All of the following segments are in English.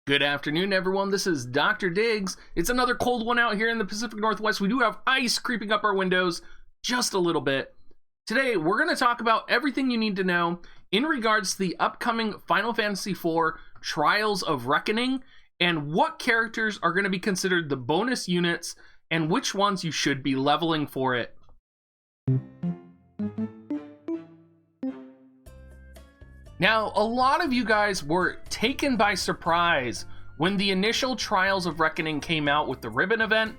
Good afternoon, everyone. This is Dr. Diggs. It's another cold one out here in the Pacific Northwest. We do have ice creeping up our windows just a little bit. Today, we're going to talk about everything you need to know in regards to the upcoming Final Fantasy IV Trials of Reckoning and what characters are going to be considered the bonus units and which ones you should be leveling for it. Now, a lot of you guys were taken by surprise when the initial Trials of Reckoning came out with the Ribbon event.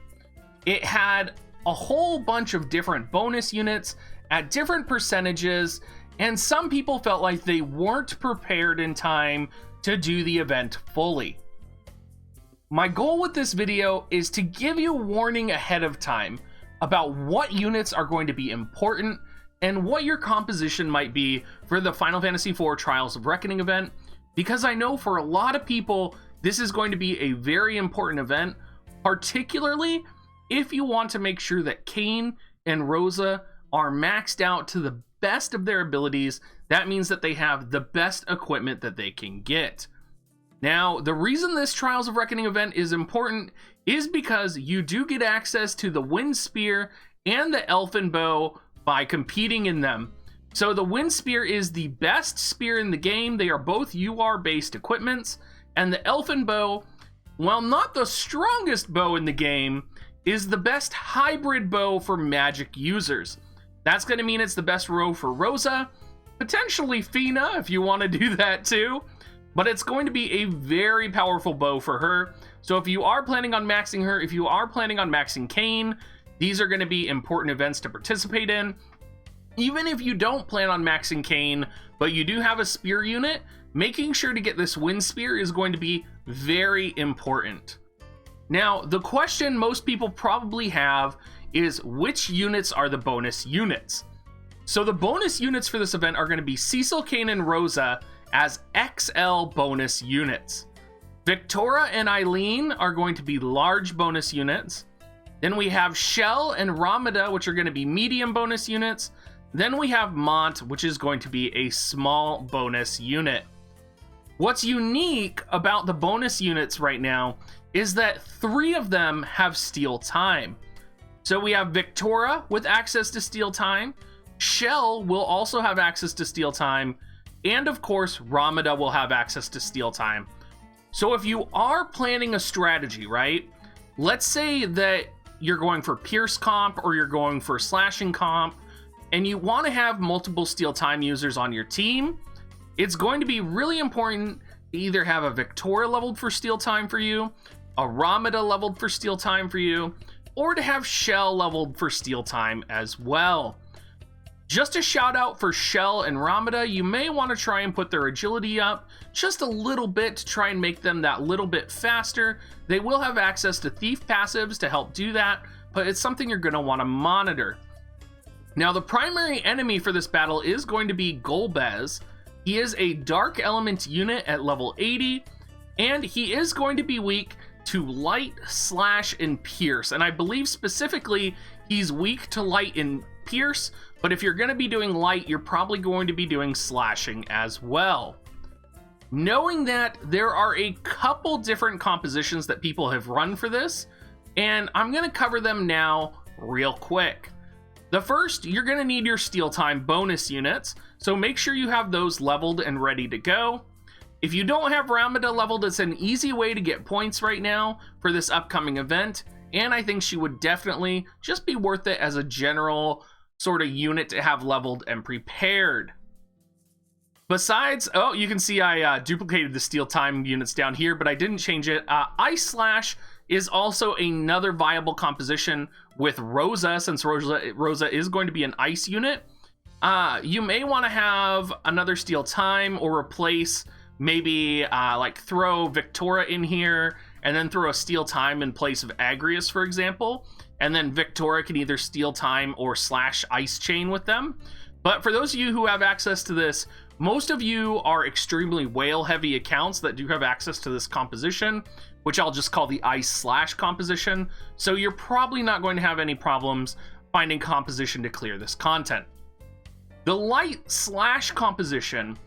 It had a whole bunch of different bonus units at different percentages, and some people felt like they weren't prepared in time to do the event fully. My goal with this video is to give you warning ahead of time about what units are going to be important and what your composition might be for the Final Fantasy IV Trials of Reckoning event, because I know for a lot of people, this is going to be a very important event, particularly if you want to make sure that Kain and Rosa are maxed out to the best of their abilities. That means that they have the best equipment that they can get. Now, the reason this Trials of Reckoning event is important is because you do get access to the Wind Spear and the Elfin Bow by competing in them. So the Wind Spear is the best spear in the game. They are both UR based equipments, and the Elfin Bow, while not the strongest bow in the game, is the best hybrid bow for magic users. That's going to mean it's the best row for Rosa, potentially Fina if you want to do that too, but it's going to be a very powerful bow for her. So if you are planning on maxing her, if you are planning on maxing Kain, these are going to be important events to participate in. Even if you don't plan on maxing Kain, but you do have a spear unit, making sure to get this Wind Spear is going to be very important. Now, the question most people probably have is which units are the bonus units? So the bonus units for this event are going to be Cecil, Kain, and Rosa as XL bonus units. Victoria and Eileen are going to be large bonus units. Then we have Shell and Ramada, which are going to be medium bonus units. Then we have Mont, which is going to be a small bonus unit. What's unique about the bonus units right now is that 3 of them have steal time. So we have Victoria with access to steal time. Shell will also have access to steal time. And of course, Ramada will have access to steal time. So if you are planning a strategy, right? Let's say that you're going for Pierce comp or you're going for slashing comp, and you want to have multiple steal time users on your team, it's going to be really important to either have a Victoria leveled for steal time for you, a Ramada leveled for steal time for you, or to have Shell leveled for steal time as well. Just a shout out for Shell and Ramada, you may want to try and put their agility up just a little bit to try and make them that little bit faster. They will have access to thief passives to help do that, but it's something you're going to want to monitor. Now, the primary enemy for this battle is going to be Goldbez. He is a dark element unit at level 80, and he is going to be weak to light, slash, and pierce. And I believe specifically he's weak to light and pierce, but if you're going to be doing light, you're probably going to be doing slashing as well. Knowing that, there are a couple different compositions that people have run for this, and I'm going to cover them now real quick. The first, you're going to need your steal time bonus units, so make sure you have those leveled and ready to go. If you don't have Ramada leveled, it's an easy way to get points right now for this upcoming event, and I think she would definitely just be worth it as a general sort of unit to have leveled and prepared. Besides, oh, you can see I duplicated the steal time units down here, but I didn't change it. Ice Slash is also another viable composition with Rosa, since Rosa is going to be an ice unit. You may want to have another steal time or replace, maybe like throw Victoria in here and then throw a steal time in place of Agrius, for example. And then Victoria can either steal time or slash ice chain with them. But for those of you who have access to this, most of you are extremely whale heavy accounts that do have access to this composition, which I'll just call the ice slash composition. So you're probably not going to have any problems finding composition to clear this content. The light slash composition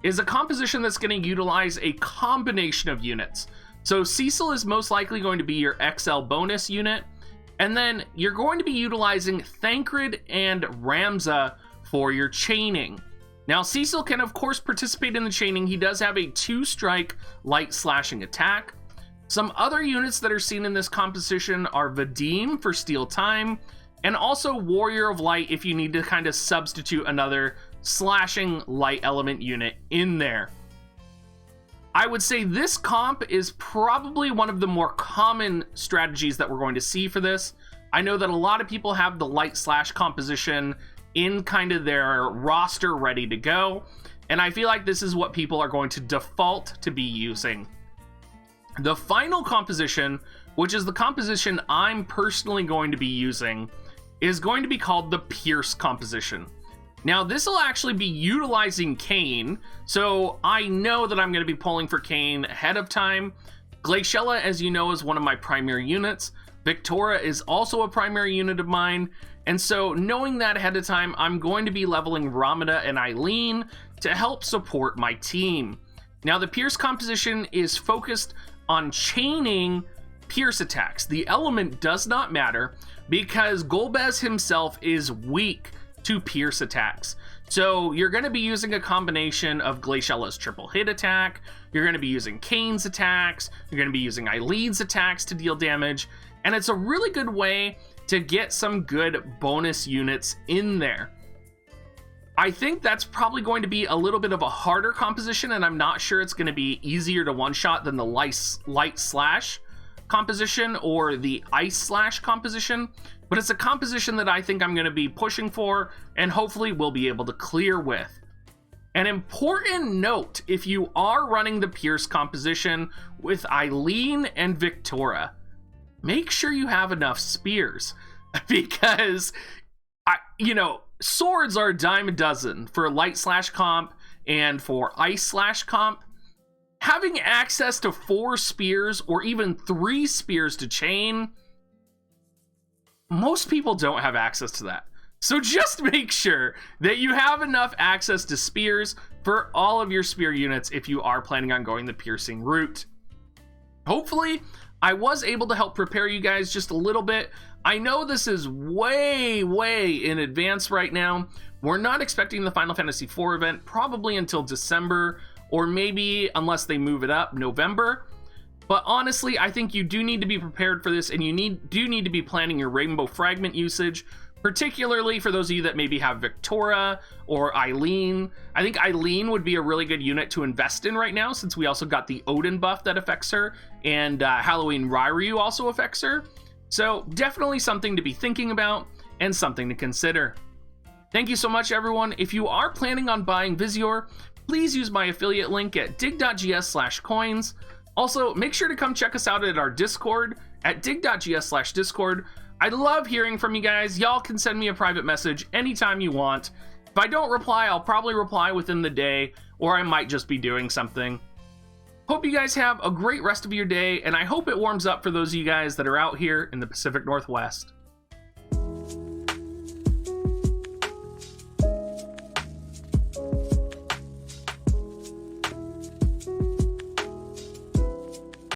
is a composition that's going to utilize a combination of units. So Cecil is most likely going to be your XL bonus unit, and then you're going to be utilizing Thancred and Ramza for your chaining. Now Cecil can of course participate in the chaining. He does have a 2-strike light slashing attack. Some other units that are seen in this composition are Vadim for steal time, and also Warrior of Light if you need to kind of substitute another slashing light element unit in there. I would say this comp is probably one of the more common strategies that we're going to see for this. I know that a lot of people have the light slash composition in kind of their roster ready to go, and I feel like this is what people are going to default to be using. The final composition, which is the composition I'm personally going to be using, is going to be called the Pierce composition. Now this will actually be utilizing Kane, so I know that I'm going to be pulling for Kane ahead of time. Glaciella, as you know, is one of my primary units. Victoria is also a primary unit of mine, and so knowing that ahead of time, I'm going to be leveling Ramada and Eileen to help support my team. Now the Pierce composition is focused on chaining Pierce attacks. The element does not matter because Goldbez himself is weak to Pierce attacks. So you're going to be using a combination of Glaciella's triple hit attack, you're going to be using Kane's attacks, you're going to be using Eileen's attacks to deal damage, and it's a really good way to get some good bonus units in there. I think that's probably going to be a little bit of a harder composition, and I'm not sure it's going to be easier to one-shot than the light slash composition or the ice slash composition, but it's a composition that I think I'm going to be pushing for and hopefully will be able to clear with. An important note, if you are running the Pierce composition with Eileen and Victoria, make sure you have enough spears, because swords are a dime a dozen for light slash comp and for ice slash comp. Having access to 4 spears or even 3 spears to chain, most people don't have access to that. So just make sure that you have enough access to spears for all of your spear units if you are planning on going the piercing route. Hopefully, I was able to help prepare you guys just a little bit. I know this is way in advance right now. We're not expecting the Final Fantasy IV event probably until December, or maybe, unless they move it up, November. But honestly, I think you do need to be prepared for this, and you do need to be planning your Rainbow Fragment usage, particularly for those of you that maybe have Victoria or Eileen. I think Eileen would be a really good unit to invest in right now, since we also got the Odin buff that affects her, and Halloween Ryryu also affects her. So definitely something to be thinking about, and something to consider. Thank you so much, everyone. If you are planning on buying Visior, please use my affiliate link at dig.gs/coins. Also, make sure to come check us out at our Discord at dig.gs/discord. I love hearing from you guys. Y'all can send me a private message anytime you want. If I don't reply, I'll probably reply within the day, or I might just be doing something. Hope you guys have a great rest of your day, and I hope it warms up for those of you guys that are out here in the Pacific Northwest.